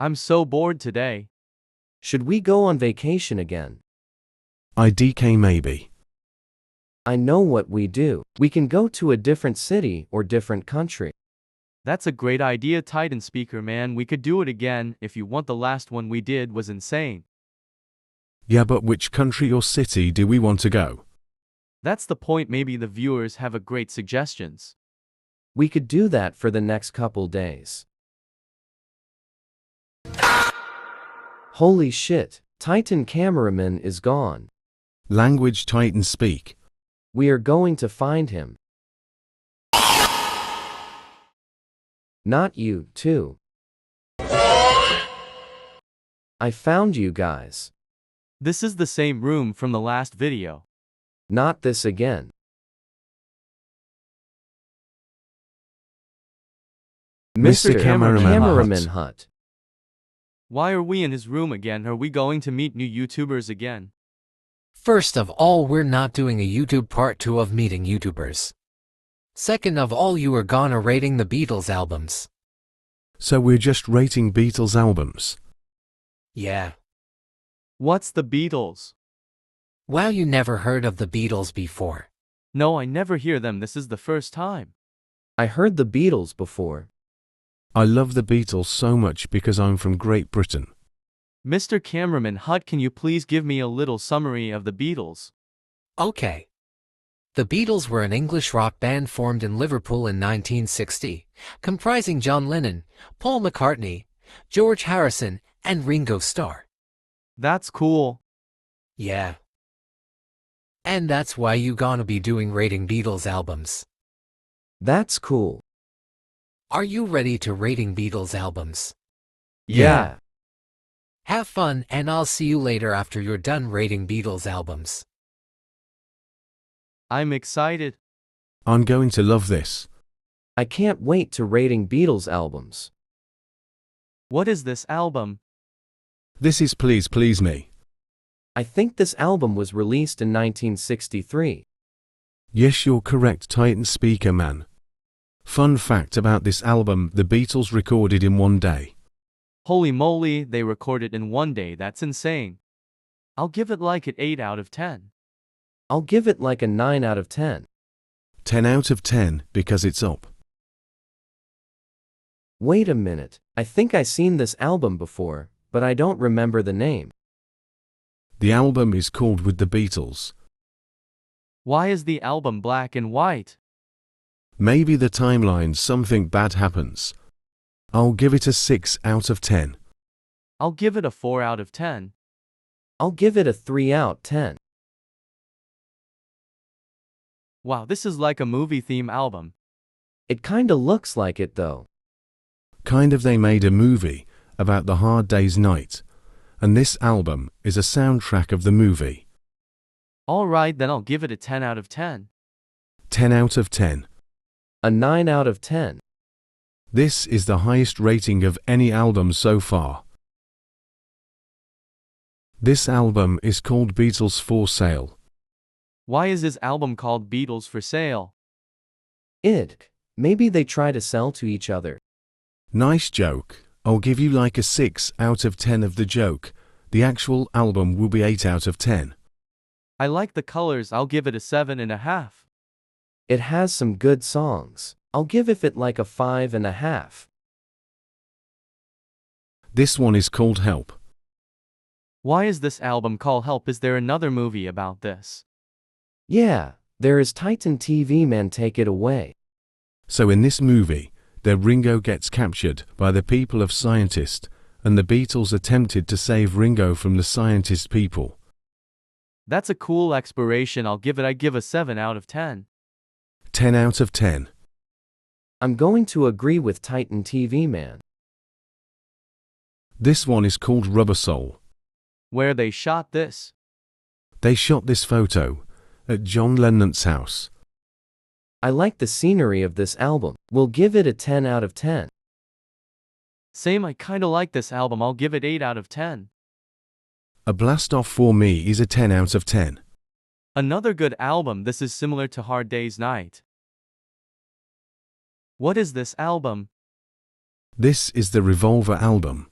I'm so bored today. Should we go on vacation again? IDK maybe. I know what we do. We can go to a different city or different country. That's a great idea, Titan Speaker man. We could do it again if you want. The last one we did was insane. Yeah, but which country or city do we want to go? That's the point. Maybe the viewers have a great suggestions. We could do that for the next couple days. Holy shit, Titan cameraman is gone. Language Titan speak. We are going to find him. Not you, too. I found you guys. This is the same room from the last video. Not this again. Mr. Cameraman Hut. Why are we in his room again? Are we going to meet new YouTubers again? First of all, we're not doing a YouTube part 2 of meeting YouTubers. Second of all, you are gonna rating the Beatles albums. So we're just rating Beatles albums. Yeah. What's the Beatles? Wow, you never heard of the Beatles before. No, I never hear them. This is the first time. I heard the Beatles before. I love the Beatles so much because I'm from Great Britain. Mr. Cameraman Hut, can you please give me a little summary of the Beatles? Okay. The Beatles were an English rock band formed in Liverpool in 1960, comprising John Lennon, Paul McCartney, George Harrison, and Ringo Starr. That's cool. Yeah. And that's why you gonna be doing rating Beatles albums. That's cool. Are you ready to rating Beatles albums? Yeah. Have fun, and I'll see you later after you're done rating Beatles albums. I'm excited. I'm going to love this. I can't wait to rating Beatles albums. What is this album? This is Please Please Me. I think this album was released in 1963. Yes, you're correct, Titan Speaker man. Fun fact about this album, the Beatles recorded in one day. Holy moly, they recorded in one day. That's insane. I'll give it like an 8 out of 10. I'll give it like a 9 out of 10. 10 out of 10 because it's up. Wait a minute, I think I seen this album before, but I don't remember the name. The album is called With the Beatles. Why is the album black and white? Maybe the timeline something bad happens. I'll give it a 6 out of 10. I'll give it a 4 out of 10. I'll give it a 3 out of 10. Wow, this is like a movie theme album. It kinda looks like it though. Kind of, they made a movie about the Hard Day's Night, and this album is a soundtrack of the movie. Alright, then I'll give it a 10 out of 10. 10 out of 10. A 9 out of 10. This is the highest rating of any album so far. This album is called Beatles for Sale. Why is this album called Beatles for Sale? Maybe they try to sell to each other. Nice joke. I'll give you like a 6 out of 10 of the joke. The actual album will be 8 out of 10. I like the colors. I'll give it a 7.5. It has some good songs. I'll give it like a 5.5. This one is called Help. Why is this album called Help? Is there another movie about this? Yeah, there is Titan TV man, take it away. So in this movie, the Ringo gets captured by the people of scientists, and the Beatles attempted to save Ringo from the scientist people. That's a cool exploration. I give a 7 out of 10. 10 out of 10. I'm going to agree with Titan TV man. This one is called Rubber Soul. Where they shot this? They shot this photo at John Lennon's house. I like the scenery of this album. We'll give it a 10 out of 10. Same, I kinda like this album. I'll give it 8 out of 10. A Blast Off for me is a 10 out of 10. Another good album. This is similar to Hard Day's Night. What is this album? This is the Revolver album.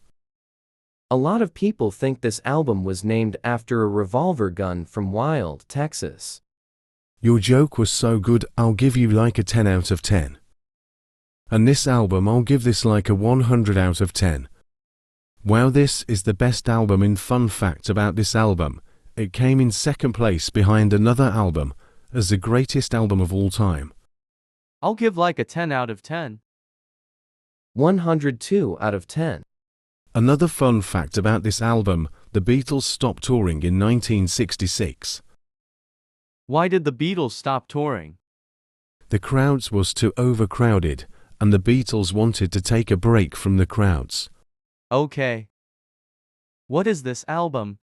A lot of people think this album was named after a revolver gun from Wild, Texas. Your joke was so good, I'll give you like a 10 out of 10. And this album, I'll give this like a 100 out of 10. Wow, this is the best album. In fun fact about this album, it came in second place behind another album as the greatest album of all time. I'll give like a 10 out of 10. 102 out of 10. Another fun fact about this album, the Beatles stopped touring in 1966. Why did the Beatles stop touring? The crowds was too overcrowded, and the Beatles wanted to take a break from the crowds. Okay. What is this album?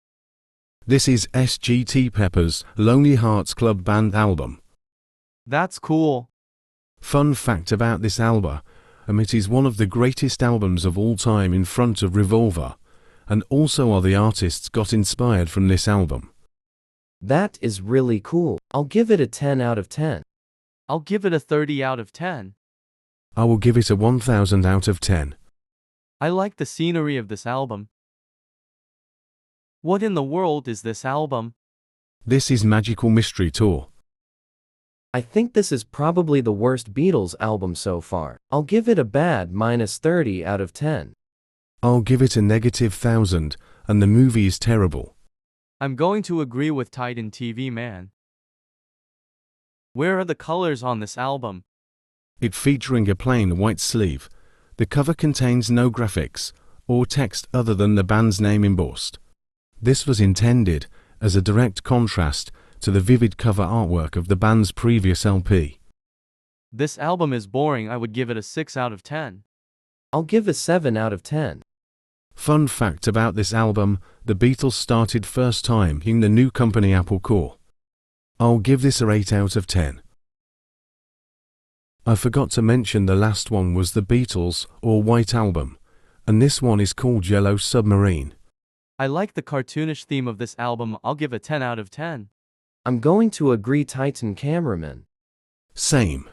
This is Sgt. Pepper's Lonely Hearts Club Band album. That's cool. Fun fact about this album, it is one of the greatest albums of all time in front of Revolver, and also other artists got inspired from this album. That is really cool. I'll give it a 10 out of 10. I'll give it a 30 out of 10. I will give it a 1000 out of 10. I like the scenery of this album. What in the world is this album? This is Magical Mystery Tour. I think this is probably the worst Beatles album so far. I'll give it a bad -30 out of 10. I'll give it a -1000, and the movie is terrible. I'm going to agree with Titan TV Man. Where are the colors on this album? It featuring a plain white sleeve. The cover contains no graphics or text other than the band's name embossed. This was intended as a direct contrast to the vivid cover artwork of the band's previous LP. This album is boring. I would give it a 6 out of 10. I'll give a 7 out of 10. Fun fact about this album, the Beatles started first time in the new company Apple Corps. I'll give this a 8 out of 10. I forgot to mention the last one was the Beatles or White Album, and this one is called Yellow Submarine. I like the cartoonish theme of this album. I'll give a 10 out of 10. I'm going to agree, Titan Cameraman. Same.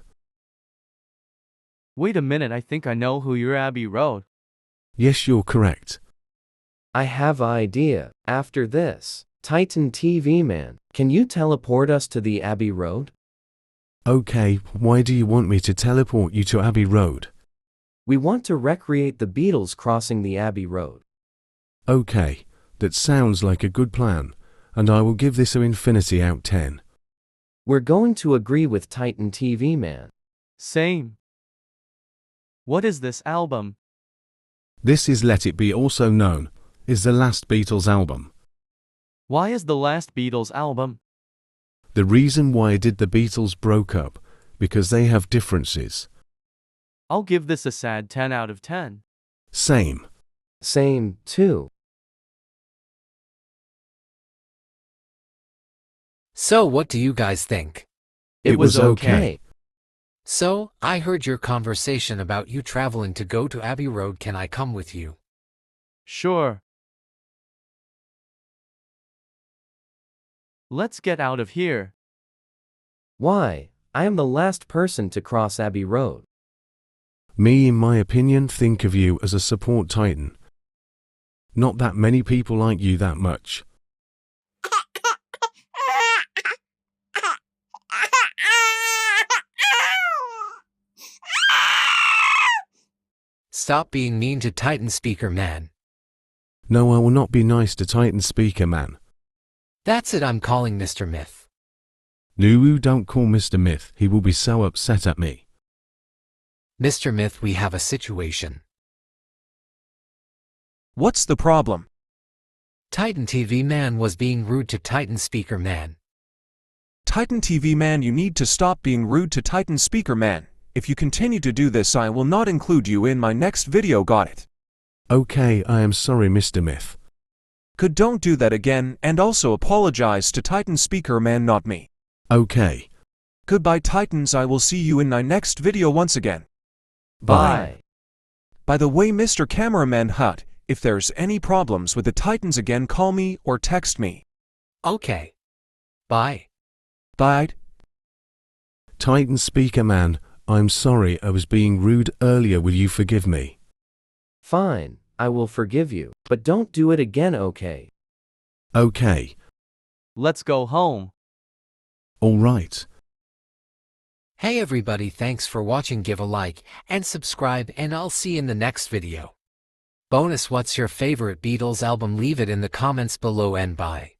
Wait a minute, I think I know who you're Abbey Road. Yes, you're correct. I have an idea. After this, Titan TV Man, can you teleport us to the Abbey Road? Okay, why do you want me to teleport you to Abbey Road? We want to recreate the Beatles crossing the Abbey Road. Okay, that sounds like a good plan, and I will give this an infinity out 10. We're going to agree with Titan TV Man. Same. What is this album? This is Let It Be, also known as the last Beatles album. Why is the last Beatles album? The reason why did the Beatles broke up, because they have differences. I'll give this a sad 10 out of 10. Same. Same, too. So what do you guys think? It was okay. So, I heard your conversation about you traveling to go to Abbey Road. Can I come with you? Sure. Let's get out of here. Why? I am the last person to cross Abbey Road. Me, in my opinion, think of you as a support titan. Not that many people like you that much. Stop being mean to Titan Speaker Man. No, I will not be nice to Titan Speaker Man. That's it, I'm calling Mr. Myth. No, don't call Mr. Myth, he will be so upset at me. Mr. Myth, we have a situation. What's the problem? Titan TV Man was being rude to Titan Speaker Man. Titan TV Man, you need to stop being rude to Titan Speaker Man. If you continue to do this, I will not include you in my next video, got it? Okay, I am sorry, Mr. Myth. Could don't do that again, and also apologize to Titan Speaker Man, not me. Okay. Goodbye, Titans, I will see you in my next video once again. Bye. By the way, Mr. Cameraman Hut, if there's any problems with the Titans again, call me or text me. Okay. Bye. Bye. Titan Speaker Man, I'm sorry I was being rude earlier, will you forgive me? Fine. I will forgive you, but don't do it again, okay? Okay. Let's go home. Alright. Hey everybody, thanks for watching. Give a like and subscribe, and I'll see you in the next video. Bonus, what's your favorite Beatles album? Leave it in the comments below and bye.